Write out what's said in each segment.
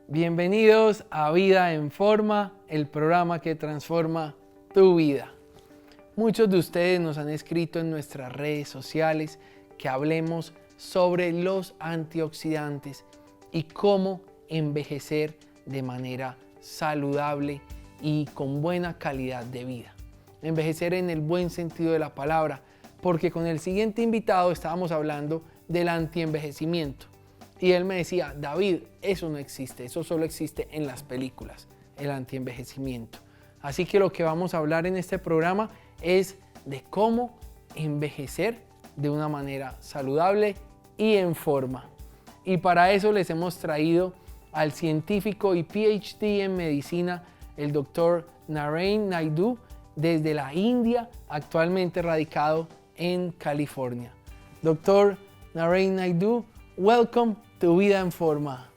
Bienvenidos a Vida en Forma, el programa que transforma tu vida. Muchos de ustedes nos han escrito en nuestras redes sociales que hablemos sobre los antioxidantes y cómo envejecer de manera saludable y con buena calidad de vida. Envejecer en el buen sentido de la palabra, porque con el siguiente invitado estábamos hablando del antienvejecimiento. Y él me decía, David, eso no existe, eso solo existe en las películas, el antienvejecimiento. Así que lo que vamos a hablar en este programa es de cómo envejecer de una manera saludable y en forma. Y para eso les hemos traído al científico y PhD en medicina, el doctor Narain Naidu, desde la India, actualmente radicado en California. Doctor Narain Naidu, welcome to Vida en Forma.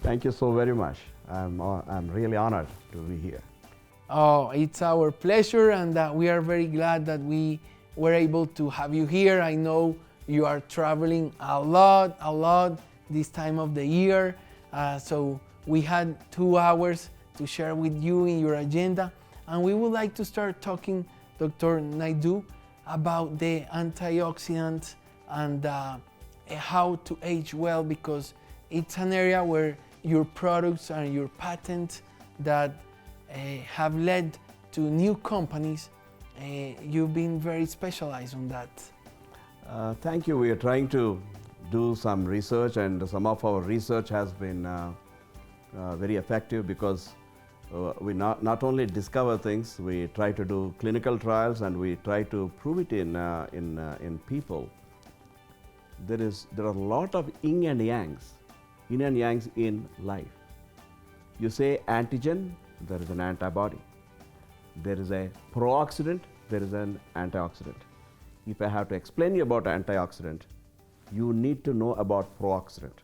Thank you so very much. I'm really honored to be here. Oh, it's our pleasure, and we are very glad that we were able to have you here. I know you are traveling a lot this time of the year, so we had 2 hours to share with you in your agenda, and we would like to start talking, Dr. Naidu, about the antioxidants and how to age well, because it's an area where your products and your patents that have led to new companies, you've been very specialized on that. Thank you. We are trying to do some research, and some of our research has been very effective because we not only discover things, we try to do clinical trials and we try to prove it in people. There are a lot of yin and yangs in life. You say antigen, there is an antibody. There is a pro-oxidant, there is an antioxidant. If I have to explain you about antioxidant, you need to know about pro-oxidant.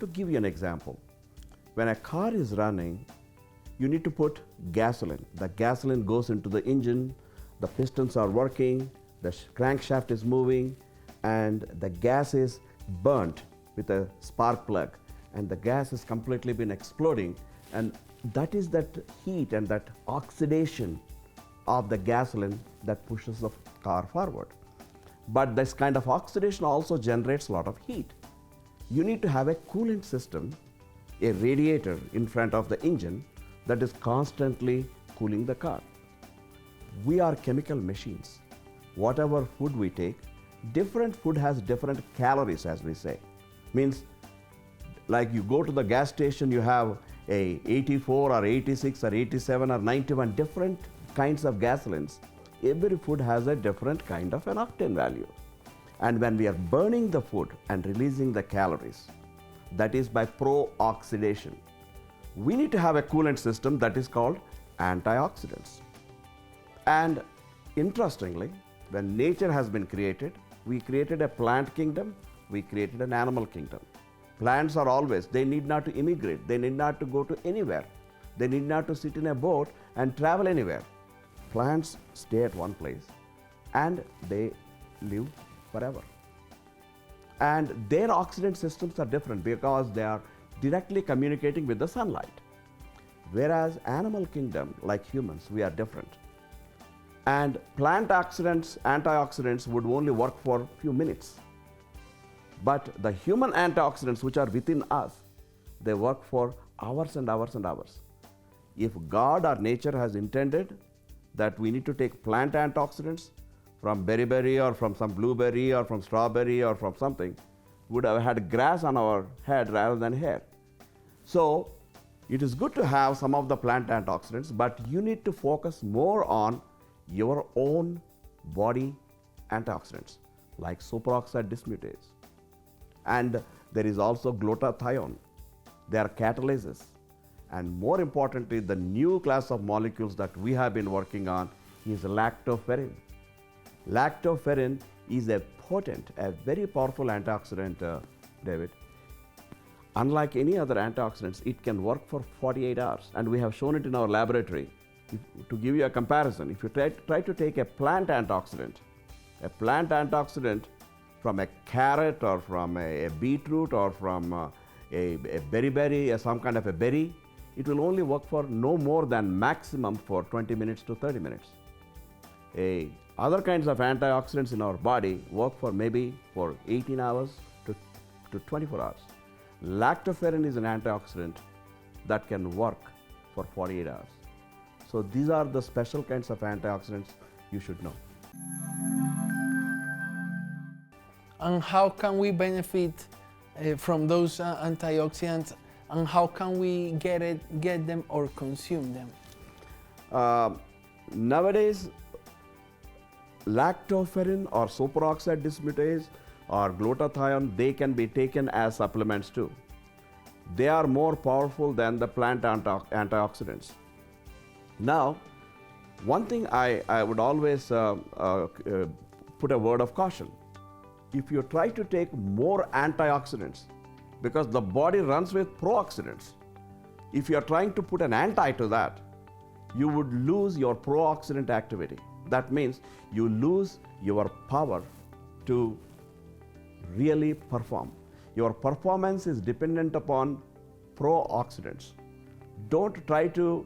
To give you an example, when a car is running, you need to put gasoline. The gasoline goes into the engine, the pistons are working, the crankshaft is moving, and the gas is burnt with a spark plug, and the gas has completely been exploding, and that is that heat and that oxidation of the gasoline that pushes the car forward. But this kind of oxidation also generates a lot of heat. You need to have a coolant system, a radiator in front of the engine that is constantly cooling the car. We are chemical machines. Whatever food we take, different food has different calories, as we say. Means like you go to the gas station, you have a 84 or 86 or 87 or 91 different kinds of gasolines. Every food has a different kind of an octane value. And when we are burning the food and releasing the calories, that is by pro-oxidation. We need to have a coolant system that is called antioxidants. And interestingly, when nature has been created, we created a plant kingdom, we created an animal kingdom. Plants are always, they need not to immigrate, they need not to go to anywhere. They need not to sit in a boat and travel anywhere. Plants stay at one place and they live forever. And their oxidant systems are different because they are directly communicating with the sunlight. Whereas animal kingdom, like humans, we are different. And plant antioxidants would only work for a few minutes. But the human antioxidants, which are within us, they work for hours and hours and hours. If God or nature has intended that we need to take plant antioxidants from berry or from some blueberry or from strawberry or from something, we would have had grass on our head rather than hair. So it is good to have some of the plant antioxidants, but you need to focus more on your own body antioxidants like superoxide dismutase. And there is also glutathione. They are catalases. And more importantly, the new class of molecules that we have been working on is lactoferrin. Lactoferrin is a potent, a very powerful antioxidant, David. Unlike any other antioxidants, it can work for 48 hours, and we have shown it in our laboratory. To give you a comparison, if you try to take a plant antioxidant from a carrot or from a beetroot or from a berry, some kind of a berry, it will only work for no more than maximum for 20 minutes to 30 minutes. Other kinds of antioxidants in our body work for maybe for 18 hours to 24 hours. Lactoferrin is an antioxidant that can work for 48 hours. So these are the special kinds of antioxidants you should know. And how can we benefit from those antioxidants, and how can we get them or consume them? Nowadays, lactoferrin or superoxide dismutase or glutathione, they can be taken as supplements too. They are more powerful than the plant antioxidants. Now, one thing I would always put a word of caution. If you try to take more antioxidants, because the body runs with pro-oxidants, if you are trying to put an anti to that, you would lose your pro-oxidant activity. That means you lose your power to really perform. Your performance is dependent upon pro-oxidants. Don't try to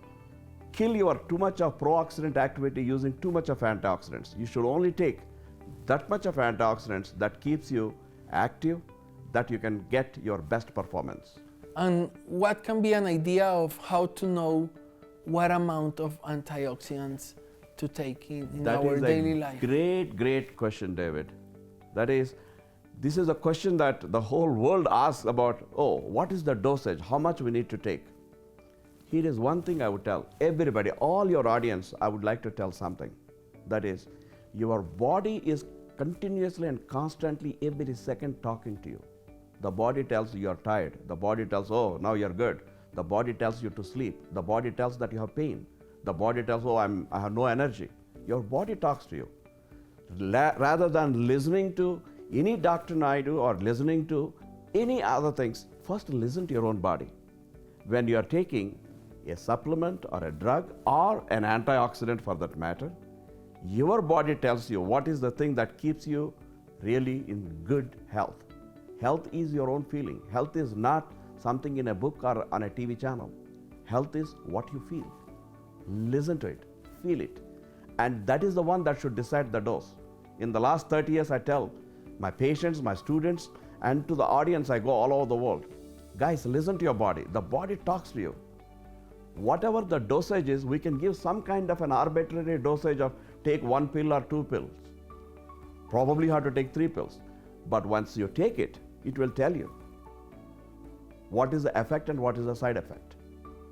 kill your too much of pro-oxidant activity using too much of antioxidants. You should only take that much of antioxidants that keeps you active, that you can get your best performance. And what can be an idea of how to know what amount of antioxidants to take in our daily life? That is a great question, David. This is a question that the whole world asks about, what is the dosage? How much we need to take? Here is one thing I would tell everybody, all your audience, I would like to tell something. That is, your body is continuously and constantly every second talking to you. The body tells you are tired. The body tells, now you're good. The body tells you to sleep. The body tells that you have pain. The body tells, I have no energy. Your body talks to you. Rather than listening to any Dr. Naidu or listening to any other things, first listen to your own body. When you are taking a supplement or a drug or an antioxidant for that matter, your body tells you what is the thing that keeps you really in good health. Health is your own feeling. Health is not something in a book or on a TV channel. Health is what you feel. Listen to it, feel it. And that is the one that should decide the dose. In the last 30 years, I tell my patients, my students, and to the audience, I go all over the world. Guys, listen to your body. The body talks to you. Whatever the dosage is, we can give some kind of an arbitrary dosage of take 1 pill or 2 pills. Probably you have to take 3 pills. But once you take it, it will tell you what is the effect and what is the side effect.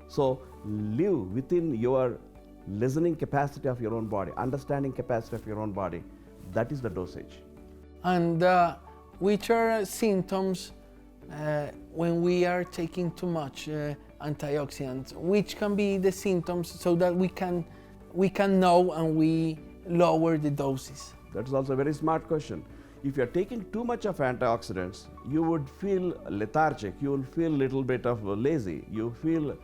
So live within your listening capacity of your own body, understanding capacity of your own body. That is the dosage. And which are symptoms when we are taking too much antioxidants? Which can be the symptoms so that we can know and we lower the doses? That's also a very smart question. If you're taking too much of antioxidants, you would feel lethargic, you will feel a little bit of lazy, you feel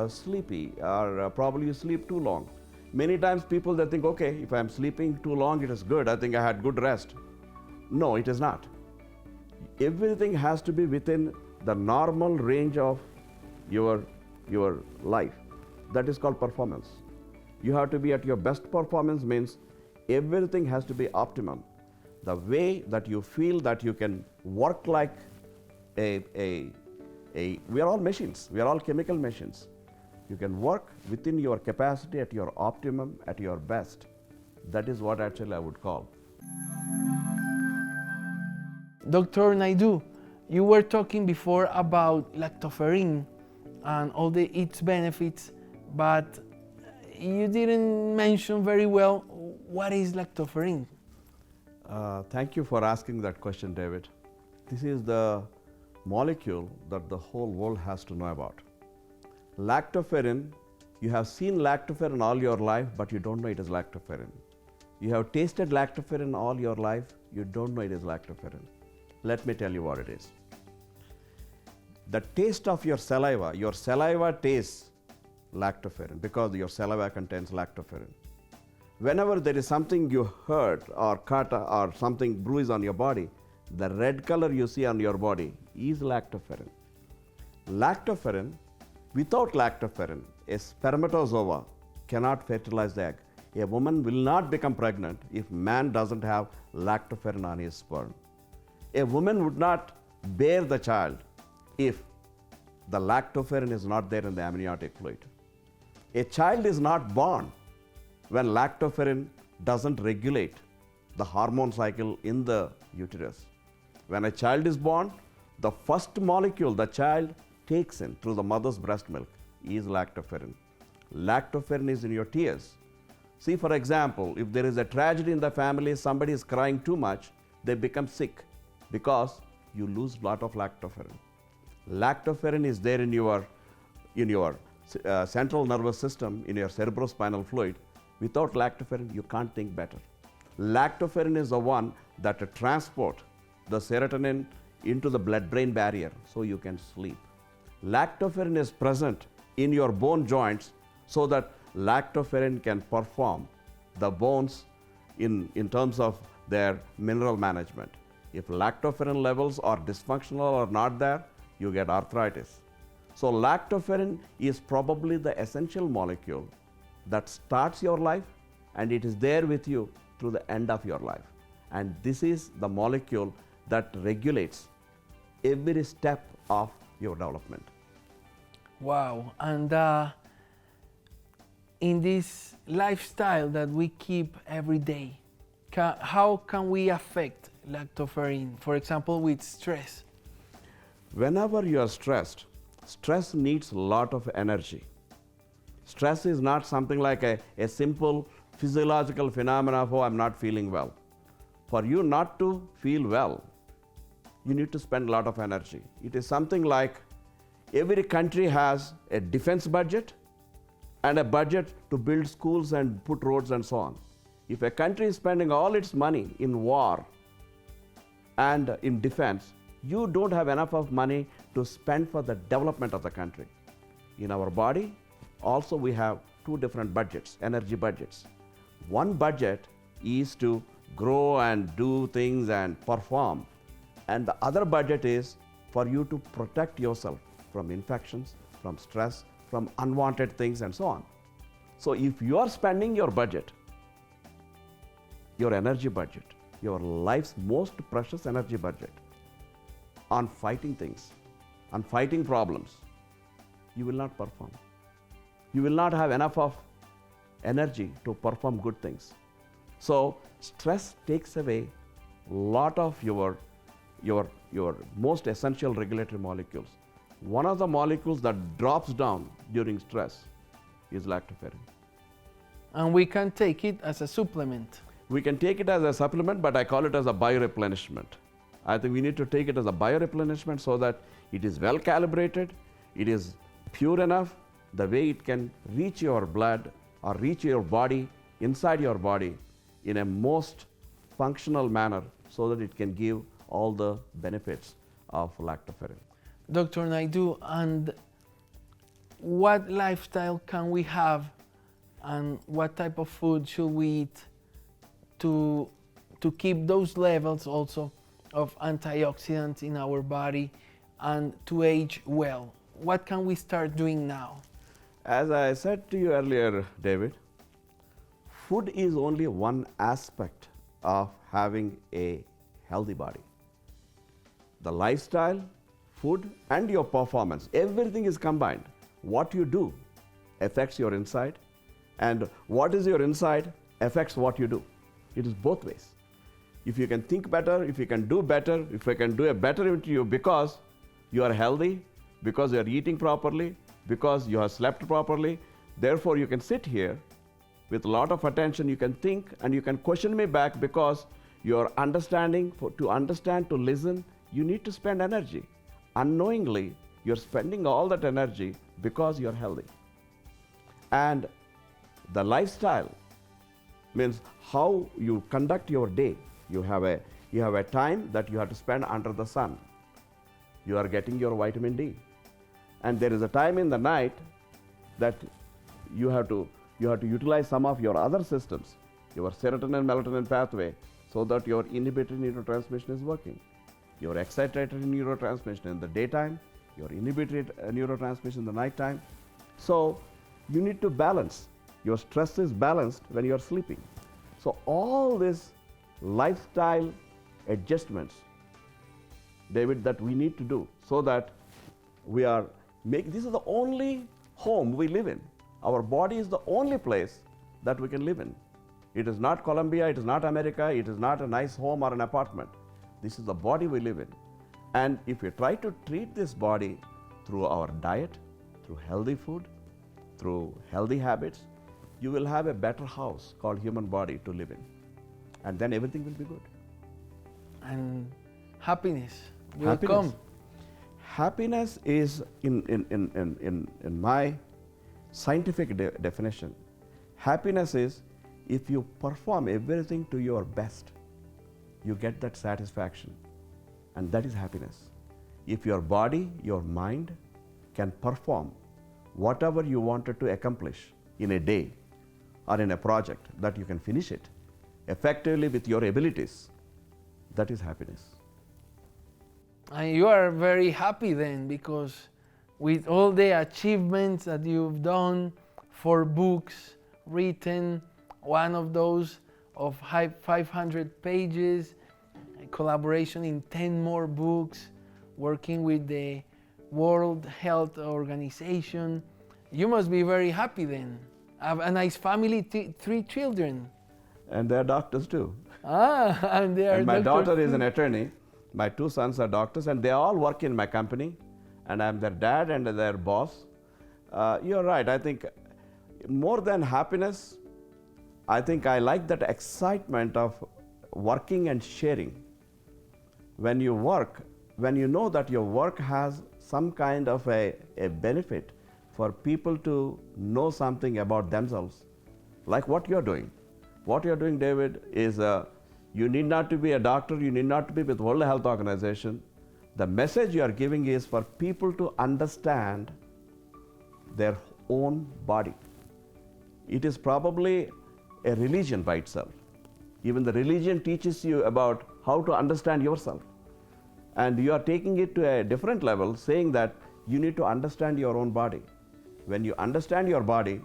sleepy, or probably you sleep too long. Many times people they think, if I'm sleeping too long, it is good, I think I had good rest. No, it is not. Everything has to be within the normal range of your life. That is called performance. You have to be at your best performance means everything has to be optimum. The way that you feel that you can work like we are all machines, we are all chemical machines. You can work within your capacity at your optimum, at your best. That is what actually I would call. Dr. Naidu, you were talking before about lactoferrin and all its benefits, but you didn't mention very well what is lactoferrin. Thank you for asking that question, David. This is the molecule that the whole world has to know about. Lactoferrin, you have seen lactoferrin all your life, but you don't know it is lactoferrin. You have tasted lactoferrin all your life, you don't know it is lactoferrin. Let me tell you what it is. The taste of your saliva tastes lactoferrin because your saliva contains lactoferrin. Whenever there is something you hurt or cut or something bruise on your body, the red color you see on your body is lactoferrin. Lactoferrin, without lactoferrin, a spermatozoa cannot fertilize the egg. A woman will not become pregnant if man doesn't have lactoferrin on his sperm. A woman would not bear the child if the lactoferrin is not there in the amniotic fluid. A child is not born when lactoferrin doesn't regulate the hormone cycle in the uterus. When a child is born, the first molecule the child takes in through the mother's breast milk is lactoferrin. Lactoferrin is in your tears. See, for example, if there is a tragedy in the family, somebody is crying too much, they become sick because you lose a lot of lactoferrin. Lactoferrin is there in your central nervous system, in your cerebrospinal fluid. Without lactoferrin, you can't think better. Lactoferrin is the one that transport the serotonin into the blood-brain barrier so you can sleep. Lactoferrin is present in your bone joints so that lactoferrin can perform the bones in terms of their mineral management. If lactoferrin levels are dysfunctional or not there, you get arthritis. So lactoferrin is probably the essential molecule that starts your life, and it is there with you through the end of your life. And this is the molecule that regulates every step of your development. Wow. And in this lifestyle that we keep every day, how can we affect lactoferrin, for example, with stress? Whenever you are stressed, stress needs a lot of energy. Stress is not something like a simple physiological phenomena of, oh, I'm not feeling well. For you not to feel well, you need to spend a lot of energy. It is something like every country has a defense budget and a budget to build schools and put roads and so on. If a country is spending all its money in war and in defense, you don't have enough of money to spend for the development of the country. In our body, also we have two different budgets, energy budgets. One budget is to grow and do things and perform, and the other budget is for you to protect yourself from infections, from stress, from unwanted things and so on. So if you are spending your budget, your energy budget, your life's most precious energy budget, on fighting things, on fighting problems, you will not perform. You will not have enough of energy to perform good things. So stress takes away a lot of your most essential regulatory molecules. One of the molecules that drops down during stress is lactoferrin. And we can take it as a supplement. We can take it as a supplement, but I call it as a bioreplenishment. I think we need to take it as a bioreplenishment so that it is well calibrated, it is pure enough, the way it can reach your blood or reach your body, inside your body, in a most functional manner so that it can give all the benefits of lactoferrin. Dr. Naidu, and what lifestyle can we have and what type of food should we eat to keep those levels also of antioxidants in our body and to age well? What can we start doing now? As I said to you earlier, David, food is only one aspect of having a healthy body. The lifestyle, food, and your performance, everything is combined. What you do affects your inside, and what is your inside affects what you do. It is both ways. If you can think better, if you can do better, if you can do a better interview because you are healthy, because you are eating properly, because you have slept properly, therefore you can sit here with a lot of attention, you can think, and you can question me back because your understanding, to understand, to listen, you need to spend energy. Unknowingly, you're spending all that energy because you're healthy. And the lifestyle means how you conduct your day. You have a time that you have to spend under the sun. You are getting your vitamin D. And there is a time in the night that you have to utilize some of your other systems, your serotonin melatonin pathway, so that your inhibitory neurotransmission is working. Your excitatory neurotransmission in the daytime, your inhibitory neurotransmission in the night time. So you need to balance. Your stress is balanced when you are sleeping. So all these lifestyle adjustments, David, that we need to do so that we are this is the only home we live in. Our body is the only place that we can live in. It is not Colombia, it is not America, it is not a nice home or an apartment. This is the body we live in. And if we try to treat this body through our diet, through healthy food, through healthy habits, you will have a better house called human body to live in. And then everything will be good. And happiness will come. Happiness is, in my scientific definition, happiness is if you perform everything to your best, you get that satisfaction. And that is happiness. If your body, your mind can perform whatever you wanted to accomplish in a day or in a project, that you can finish it effectively with your abilities, that is happiness. And you are very happy then, because with all the achievements that you've done, 4 books written, one of those of 500 pages, collaboration in 10 more books, working with the World Health Organization, you must be very happy then. Have a nice family, 3 children. And they're doctors too. And they are and my daughter is too. an attorney. My 2 sons are doctors, and they all work in my company, and I'm their dad and their boss. You're right. I think more than happiness, I think I like that excitement of working and sharing. When you work, when you know that your work has some kind of a benefit for people to know something about themselves, like what you're doing. What you're doing, David, is you need not to be a doctor, you need not to be with World Health Organization. The message you are giving is for people to understand their own body. It is probably a religion by itself. Even the religion teaches you about how to understand yourself. And you are taking it to a different level, saying that you need to understand your own body. When you understand your body,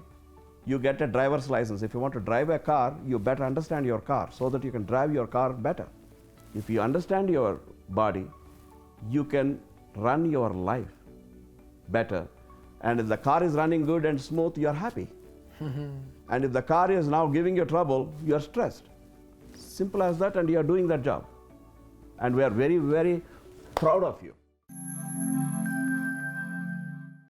you get a driver's license. If you want to drive a car, you better understand your car so that you can drive your car better. If you understand your body, you can run your life better. And if the car is running good and smooth, you are happy. And if the car is now giving you trouble, you are stressed. Simple as that, and you are doing that job. And we are very, very proud of you.